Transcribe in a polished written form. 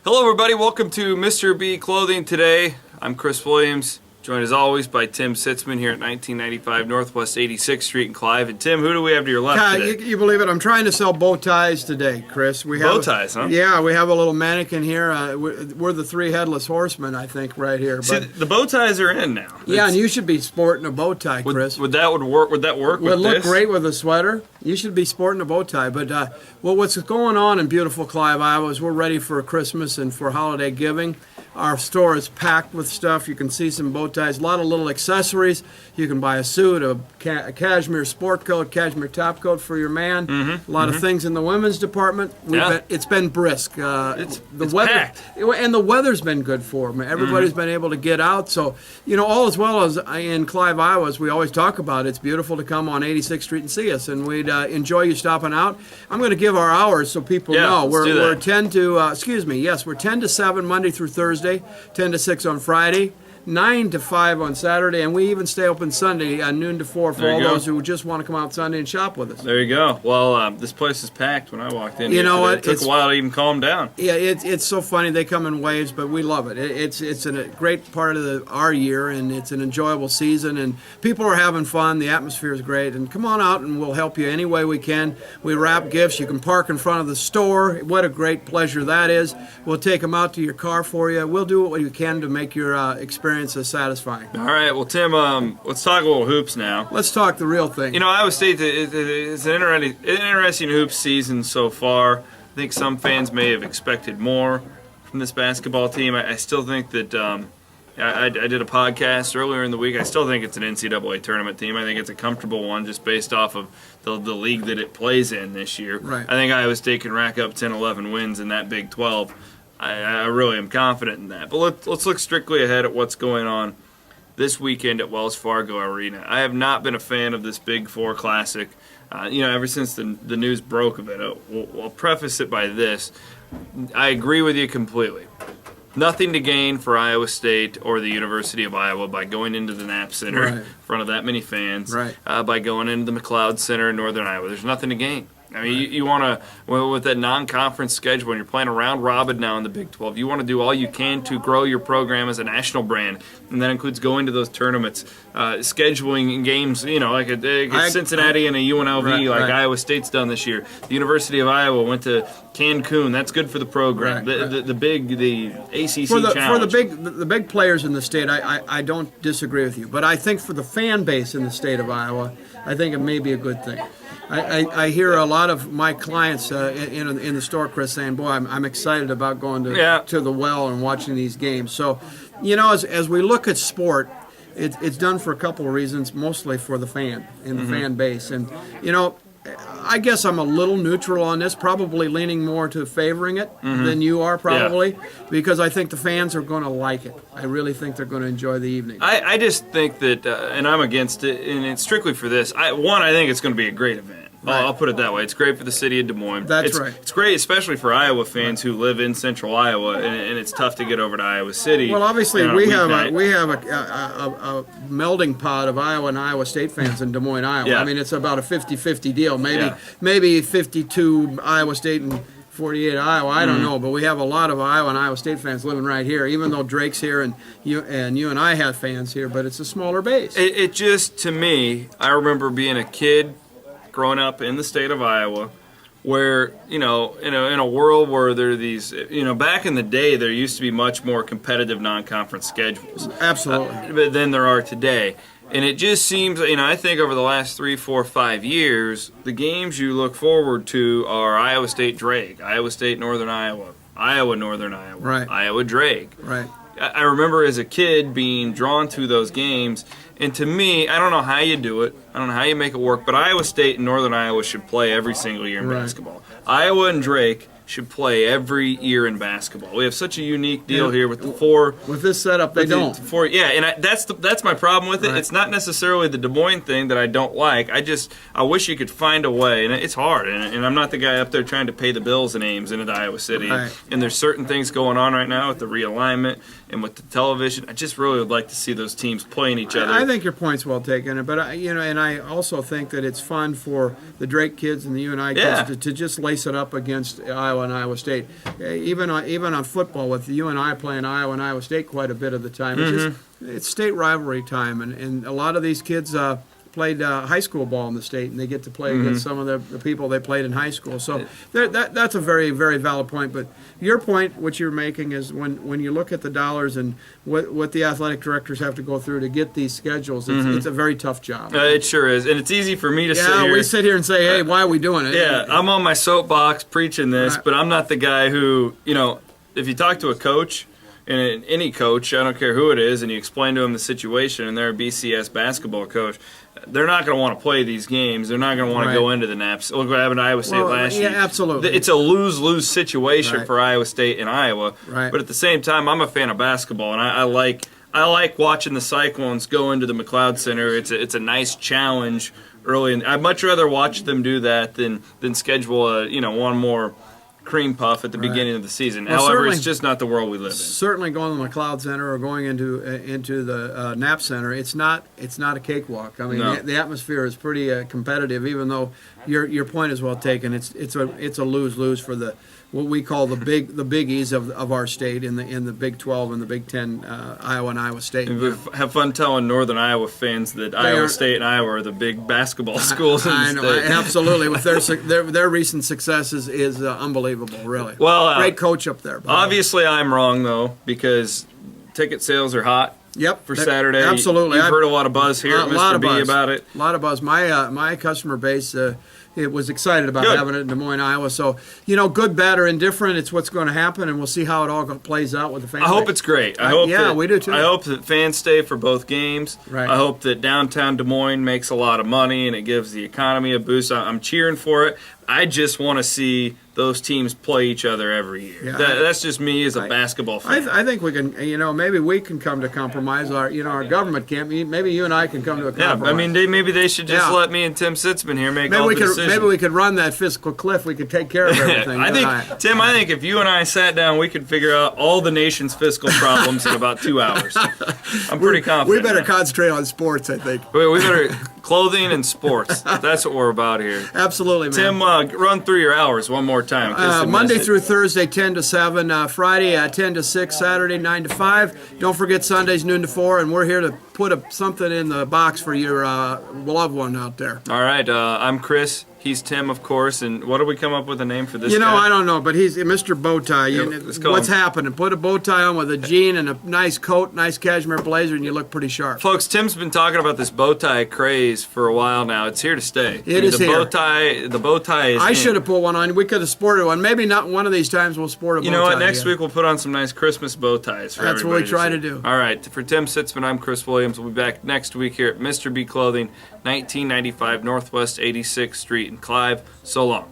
Hello everybody, welcome to Mr. B Clothing today. I'm Chris Williams, joined as always by Tim Sitzmann here at 1995 Northwest 86th Street in Clive. And Tim, who do we have to your left today? You believe it? I'm trying to sell bow ties today, Chris. Bow ties, huh? Yeah, we have a little mannequin here. We're the three headless horsemen, I think, right here. See, the bow ties are in now. Yeah, and you should be sporting a bow tie, Chris. Would that work? Would that work? Would look great with a sweater. You should be sporting a bow tie. But what's going on in beautiful Clive, Iowa, is we're ready for Christmas and for holiday giving. Our store is packed with stuff. You can see some bow ties, a lot of little accessories. You can buy a suit, a cashmere sport coat, cashmere top coat for your man. A lot of things in the women's department. It's been brisk. It's weather, packed. And the weather's been good for them. Everybody's been able to get out. So, all as well as in Clive, Iowa, as we always talk about, it's beautiful to come on 86th Street and see us. And we'd enjoy you stopping out. I'm going to give our hours so people know. We're 10 to 7 Monday through Thursday. 10 to 6 on Friday, 9 to 5 on Saturday, and we even stay open Sunday, noon to 4 for all those who just want to come out Sunday and shop with us. There you go. Well, this place is packed when I walked in. You know what? It took a while to even calm down. Yeah, it's so funny. They come in waves, but we love it. It's a great part of our year, and it's an enjoyable season, and people are having fun. The atmosphere is great, and come on out, and we'll help you any way we can. We wrap gifts. You can park in front of the store. What a great pleasure that is. We'll take them out to your car for you. We'll do what we can to make your experience as satisfying. All right, well, Tim, let's talk a little hoops now. Let's talk the real thing. Iowa State is an interesting hoops season so far. I think some fans may have expected more from this basketball team. I still think that I did a podcast earlier in the week. I still think it's an NCAA tournament team. I think it's a comfortable one just based off of the league that it plays in this year. Right. I think Iowa State can rack up 10, 11 wins in that Big 12. I really am confident in that. But let's look strictly ahead at what's going on this weekend at Wells Fargo Arena. I have not been a fan of this Big Four Classic, ever since the news broke of it. I'll preface it by this. I agree with you completely. Nothing to gain for Iowa State or the University of Iowa by going into the Knapp Center in front of that many fans, by going into the McLeod Center in Northern Iowa. There's nothing to gain. I mean, you want to, with that non-conference schedule, when you're playing a round robin now in the Big 12, you want to do all you can to grow your program as a national brand, and that includes going to those tournaments, scheduling games, like a Cincinnati and a UNLV, Iowa State's done this year. The University of Iowa went to Cancun. That's good for the program. The ACC challenge. For the big players in the state, I don't disagree with you, but I think for the fan base in the state of Iowa, I think it may be a good thing. I hear a lot of my clients in the store, Chris, saying, boy, I'm excited about going to the well and watching these games. So, as we look at sport, it's done for a couple of reasons, mostly for the fan and the fan base. And, I guess I'm a little neutral on this, probably leaning more to favoring it than you are probably, because I think the fans are going to like it. I really think they're going to enjoy the evening. I just think that, and I'm against it, and it's strictly for this. I think it's going to be a great event. I'll put it that way. It's great for the city of Des Moines. That's right. It's great, especially for Iowa fans who live in central Iowa, and it's tough to get over to Iowa City. Well, obviously, we have a melding pot of Iowa and Iowa State fans in Des Moines, Iowa. Yeah. I mean, it's about a 50-50 deal. Maybe 52 Iowa State and 48 Iowa. I don't know, but we have a lot of Iowa and Iowa State fans living right here, even though Drake's here and you and I have fans here, but it's a smaller base. It just, to me, I remember being a kid growing up in the state of Iowa, where in a world where there are these, back in the day there used to be much more competitive non-conference schedules. Absolutely. Than there are today, and it just seems, I think over the last 3, 4, 5 years, the games you look forward to are Iowa State Drake, Iowa State Northern Iowa, Iowa Northern Iowa, Iowa Drake. Right. I remember as a kid being drawn to those games. And to me, I don't know how you do it. I don't know how you make it work, but Iowa State and Northern Iowa should play every single year in basketball. Iowa and Drake should play every year in basketball. We have such a unique deal here with the four. With this setup, they don't. That's my problem with it. Right. It's not necessarily the Des Moines thing that I don't like. I wish you could find a way, and it's hard. And I'm not the guy up there trying to pay the bills and Ames into Iowa City. Right. And there's certain things going on right now with the realignment and with the television. I just really would like to see those teams playing each other. I think your point's well taken, but and I also think that it's fun for the Drake kids and the UNI kids to just lace it up against Iowa Iowa and Iowa State. Even on football, with you and I playing Iowa and Iowa State quite a bit of the time, it's state rivalry time, and a lot of these kids played high school ball in the state, and they get to play against some of the people they played in high school. So that's a very, very valid point. But your point, what you're making, is when you look at the dollars and what the athletic directors have to go through to get these schedules, it's a very tough job. It sure is. And it's easy for me to sit here. We sit here and say, hey, why are we doing it? Yeah, I'm on my soapbox preaching this, but I'm not the guy who, if you talk to a coach, and any coach, I don't care who it is, and you explain to them the situation, and they're a BCS basketball coach, they're not going to want to play these games. They're not going to want to go into the NAPS. Look what happened to Iowa State last year. Yeah, absolutely. It's a lose-lose situation for Iowa State and Iowa. Right. But at the same time, I'm a fan of basketball, and I like watching the Cyclones go into the McLeod Center. It's a nice challenge early. I'd much rather watch them do that than schedule one more cream puff at the beginning of the season. Well, however, it's just not the world we live in. Certainly, going to the McLeod Center or going into the Knapp Center, it's not a cakewalk. I mean, the atmosphere is pretty competitive. Even though your point is well taken, it's a lose-lose for what we call the biggies of our state in the Big 12 and the Big 10, Iowa and Iowa State. And have fun telling Northern Iowa fans that Iowa State and Iowa are the big basketball schools in the state. I know, absolutely. With their recent successes is unbelievable. Really. Well, great coach up there. Obviously, I'm wrong though, because ticket sales are hot. Yep, for Saturday. Absolutely. You've heard a lot of buzz here at Mr. B about it. A lot of buzz. My customer base it was excited about having it in Des Moines, Iowa. So, good, bad, or indifferent, it's what's going to happen, and we'll see how it all plays out with the fans. I hope it's great. We do too. I hope that fans stay for both games. Right. I hope that downtown Des Moines makes a lot of money and it gives the economy a boost. I'm cheering for it. I just want to see those teams play each other every year. Yeah, that's just me as a basketball fan. I think we can, maybe we can come to compromise. Our government can't. Maybe you and I can come to a compromise. Yeah, I mean, maybe they should just let me and Tim Sitzmann here make all the decisions. Maybe we could run that fiscal cliff. We could take care of everything. Tim, I think if you and I sat down, we could figure out all the nation's fiscal problems in about 2 hours. I'm pretty confident. We better concentrate on sports, I think. We better clothing and sports. That's what we're about here. Absolutely, man. Tim, run through your hours one more time. Monday through Thursday, 10 to 7. Friday, 10 to 6. Saturday, 9 to 5. Don't forget Sundays, noon to 4. And we're here to put something in the box for your loved one out there. All right. I'm Chris. He's Tim, of course. And what do we come up with a name for this guy? I don't know, but he's Mr. Bowtie. What's happening? Put a bow tie on with a jean and a nice coat, nice cashmere blazer, and you look pretty sharp. Folks, Tim's been talking about this bow tie craze for a while now. It's here to stay. It is here. The bow tie is I should have put one on. We could have sported one. Maybe not one of these times we'll sport a bow tie. You know what? Next week we'll put on some nice Christmas bow ties for everybody. That's what we try to do. All right. For Tim Sitzmann, I'm Chris Williams. We'll be back next week here at Mr. B Clothing, 1995 Northwest 86th Street in Clive. So long.